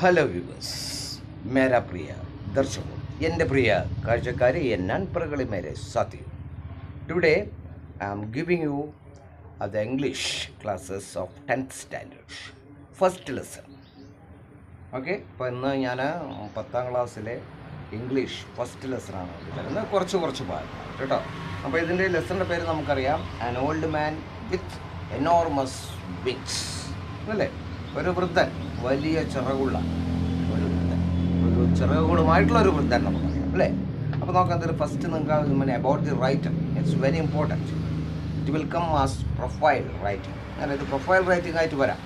Hello viewers, മേരാ പ്രിയ ദർശകോ, എൻ്റെ പ്രിയ കാഴ്ചക്കാരെ, നൻപറുകളെ മേരെ സാത്തിയോ. Today I am giving you the English classes of 10th standard first lesson. Okay, അപ്പോൾ ഇന്ന് ഞാൻ 10ാം ക്ലാസ്സിലെ ഇംഗ്ലീഷ് ഫസ്റ്റ് ലെസണാണ് തരുന്നത്. കുറച്ച് ഭാഗം കേട്ടോ. അപ്പോൾ ഇതിൻ്റെ ലെസണിൻ്റെ പേര് നമുക്കറിയാം, an old man with enormous wings അല്ലേ. ഒരു വൃദ്ധൻ, വലിയ ചിറകുള്ള ഒരു വൃദ്ധൻ, ഒരു ചിറകുകളുമായിട്ടുള്ള ഒരു വൃദ്ധൻ നമുക്കറിയാം അല്ലേ. അപ്പോൾ നോക്കാം, അതിൽ ഫസ്റ്റ് നിങ്ങൾക്ക് about the writer. It's very important. It will come as profile writing. അതായത് പ്രൊഫൈൽ റൈറ്റിംഗ് ആയിട്ട് വരാം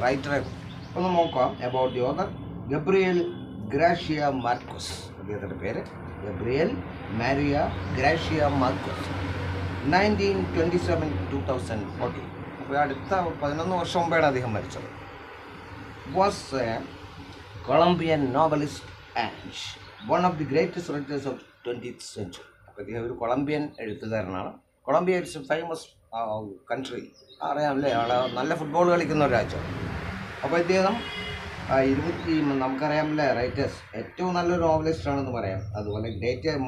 റൈറ്ററെ. ഒന്ന് നോക്കാം. About the author Gabriel Garcia Marquez. അദ്ദേഹത്തിൻ്റെ പേര് ഗബ്രിയേൽ മാരിയ ഗ്രാഷ്യ മാർക്കോസ്. 1927-2014. അപ്പോൾ അടുത്ത 11 വർഷം മുമ്പാണ് അദ്ദേഹം മരിച്ചത്. Was a Colombian novelist and one of the greatest writers of 20th century. അപ്പോൾ അദ്ദേഹം ഒരു കൊളംബിയൻ എഴുത്തുകാരനാണ്. Colombia it's a famous country, അറിയാമല്ലേ, അവിടെ നല്ല ഫുട്ബോൾ കളിക്കുന്ന ഒരു രാജ്യമാണ്. അപ്പോൾ ഇദ്ദേഹം നമുക്കറിയാമല്ലേ, റൈറ്റേഴ്സ് ഏറ്റവും നല്ലൊരു നോവലിസ്റ്റാണെന്ന് പറയാം. അതുപോലെ ഏറ്റവും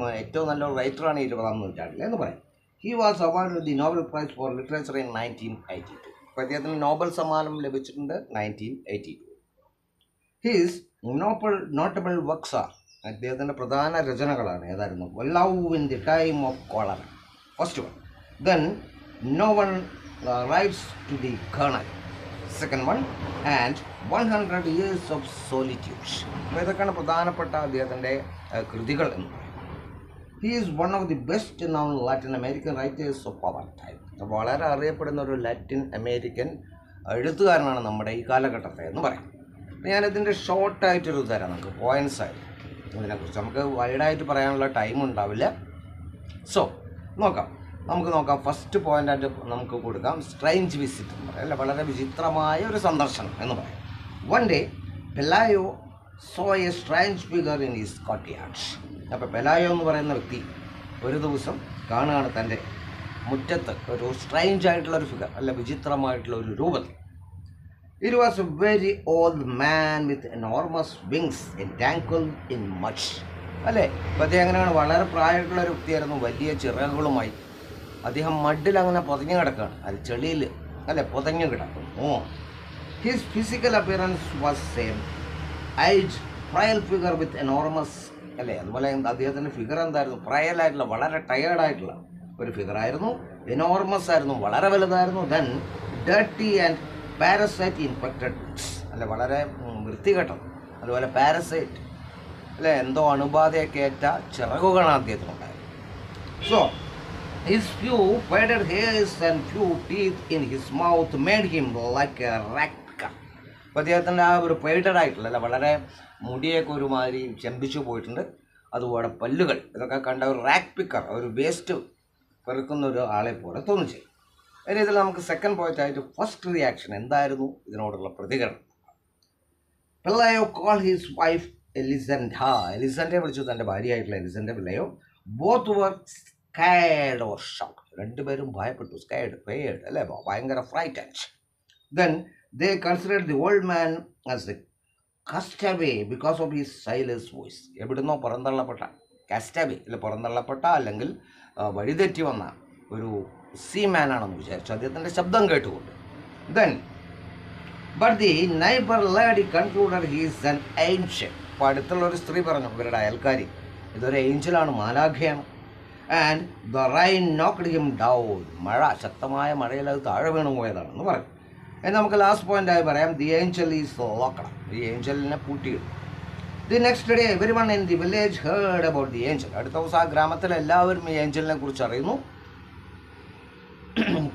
നല്ലൊരു റൈറ്ററാണ് 20ാം നൂറ്റാണ്ടിൽ എന്ന് പറയാം. He was award the Nobel prize four literature in 1982. അപ്പോൾ അദ്ദേഹത്തിന് നോബൽ സമ്മാനം ലഭിച്ചിട്ടുണ്ട് 1982. ഹിസ് നോട്ടബിൾ വർക്ക്സ് ആർ, അദ്ദേഹത്തിൻ്റെ പ്രധാന രചനകളാണ് ഏതായിരുന്നു? Love in the time of cholera, first one. Then no one writes to the colonel, second one, and 100 years of solitude. അപ്പോൾ ഇതൊക്കെയാണ് പ്രധാനപ്പെട്ട അദ്ദേഹത്തിൻ്റെ കൃതികൾ എന്ന് പറയും. He is one of the best non Latin American writers of our time. അപ്പോൾ വളരെ അറിയപ്പെടുന്ന ഒരു ലാറ്റിൻ അമേരിക്കൻ എഴുത്തുകാരനാണ് നമ്മുടെ ഈ കാലഘട്ടത്തെ എന്ന് പറയാം. ഞാനിതിൻ്റെ ഷോർട്ടായിട്ടൊരു തരാം നമുക്ക് പോയിൻറ്റ്സ് ആയിട്ട്. ഇതിനെക്കുറിച്ച് നമുക്ക് വൈഡായിട്ട് പറയാനുള്ള ടൈം ഉണ്ടാവില്ല. സോ നമുക്ക് നോക്കാം. ഫസ്റ്റ് പോയിൻ്റായിട്ട് നമുക്ക് കൊടുക്കാം സ്ട്രേഞ്ച് വിസിറ്റ് എന്ന് പറയാം, അല്ല, വളരെ വിചിത്രമായ ഒരു സന്ദർശനം എന്ന് പറയാം. One day Pelayo saw a strange figure in his courtyard. അപ്പോൾ പെലായോ എന്ന് പറയുന്ന വ്യക്തി ഒരു ദിവസം കാണുകയാണ് തൻ്റെ മുറ്റത്ത് ഒരു സ്ട്രേഞ്ച് ആയിട്ടുള്ളൊരു ഫിഗർ, അല്ല, വിചിത്രമായിട്ടുള്ള ഒരു രൂപത്തിൽ. It was A very old man with enormous wings entangled in mud. അല്ലേ, അപ്പോൾ അദ്ദേഹം അങ്ങനെയാണ്, വളരെ പ്രായമായിട്ടുള്ള ഒരു വ്യക്തിയായിരുന്നു, വലിയ ചിറകുകളുമായി. അദ്ദേഹം മഡിൽ അങ്ങനെ പൊതഞ്ഞു കിടക്കുകയാണ്, അത് ചെളിയിൽ അല്ലെ പൊതഞ്ഞു കിടക്കും. His physical appearance was same age frail figure with enormous അല്ലേ. അതുപോലെ അദ്ദേഹത്തിൻ്റെ ഫിഗർ എന്തായിരുന്നു? ഫ്രയലായിട്ടുള്ള, വളരെ ടയേർഡായിട്ടുള്ള ഒരു ഫിഗറായിരുന്നു. എനോർമസ് ആയിരുന്നു, വളരെ വലുതായിരുന്നു. Then dirty and parasite infected അല്ലെ, വളരെ വൃത്തികെട്ടത്. അതുപോലെ പാരസൈറ്റ് അല്ലേ, എന്തോ അണുബാധയൊക്കെ ഏറ്റ ചിറകുകളാണ് അദ്ദേഹത്തിനുണ്ടായത്. So his few faded hairs and few teeth in his mouth made him like a rat picker. അപ്പോൾ അദ്ദേഹത്തിൻ്റെ ആ ഒരു ഫേഡഡ് ആയിട്ടുള്ള, അല്ല, വളരെ മുടിയൊക്കെ ഒരുമാതിരി ചെമ്പിച്ചു പോയിട്ടുണ്ട്, അതുപോലെ പല്ലുകൾ, ഇതൊക്കെ കണ്ട ഒരു റാറ്റ് പിക്കർ, ഒരു വേസ്റ്റ് പെറുക്കുന്ന ഒരു ആളെ പോലെ തോന്നിച്ചു. ഇനി ഇതിൽ നമുക്ക് സെക്കൻഡ് പോയിന്റ് ആയിട്ട് ഫസ്റ്റ് റിയാക്ഷൻ എന്തായിരുന്നു, ഇതിനോടുള്ള പ്രതികരണം. Pelayo call his wife Elisenda വിളിച്ചു, തൻ്റെ ഭാര്യയായിട്ടുള്ള Elisenda Pelayo. Both were scared or shocked. രണ്ടുപേരും ഭയപ്പെട്ടു, ഫെയർഡ് അല്ലേ, ഭയങ്കര frightened. Then they considered the old man as the castaway because of his sailor's voice. എവിടുന്നോ പുറന്തള്ളപ്പെട്ട കാസ്റ്റവേ അല്ലെ, പുറന്തള്ളപ്പെട്ട അല്ലെങ്കിൽ വഴിതെറ്റി വന്ന ഒരു സീമാൻ ആണെന്ന് വിചാരിച്ചു, അദ്ദേഹത്തിൻ്റെ ശബ്ദം കേട്ടുകൊണ്ട്. Then but the neighbor lady concluded he is an angel. അപ്പോൾ അടുത്തുള്ള ഒരു സ്ത്രീ പറഞ്ഞു, ഇവരുടെ അയൽക്കാരി, ഇതൊരു ഏഞ്ചലാണ്, മാലാഖയാണ്. And the rain knocked him down. മഴ, ശക്തമായ മഴയിൽ അത് താഴെ വീണു പോയതാണെന്ന് പറഞ്ഞു. എന്ന് നമുക്ക് ലാസ്റ്റ് പോയിൻ്റായി പറയാം, ദി ഏഞ്ചൽ ഈസ് ലോക്ക്ഡ്. ഈ ഏഞ്ചലിനെ പൂട്ടിയിടും. The next day everyone in the village heard about the angel. അടുത്ത ദിവസം ആ ഗ്രാമത്തിലെ എല്ലാവരും ഈ ഏഞ്ചലിനെ കുറിച്ച് അറിയുന്നു.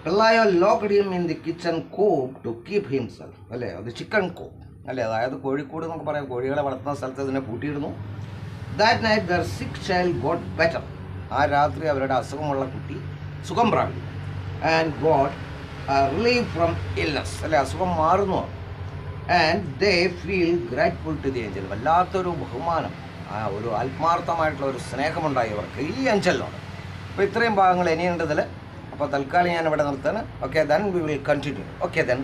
Pelayo locked him in the kitchen coop to keep himself അല്ലേ, അത് ചിക്കൻ കോപ്പ് അല്ലേ, അതായത് കോഴിക്കോട് എന്നൊക്കെ പറയാം, കോഴികളെ വളർത്തുന്ന സ്ഥലത്ത് ഇതിനെ പൂട്ടിയിടുന്നു. That night their sick child got better. ആ രാത്രി അവരുടെ അസുഖമുള്ള കുട്ടി സുഖം പ്രാപിക്കും. And God relieve from illness അല്ലെ, അസുഖം മാറുന്നു. And they feel grateful to the angel. വല്ലാത്തൊരു ബഹുമാനം, ഒരു ആത്മാർത്ഥമായിട്ടുള്ള ഒരു സ്നേഹമുണ്ടായി അവർക്ക് ഈ ഏഞ്ചലിനോട്. അപ്പോൾ ഇത്രയും ഭാഗങ്ങൾ ഇനിയുണ്ടതിൽ. അപ്പോൾ തൽക്കാലം ഞാൻ ഇവിടെ നിർത്തുന്നു. Okay, then we will continue. Okay, then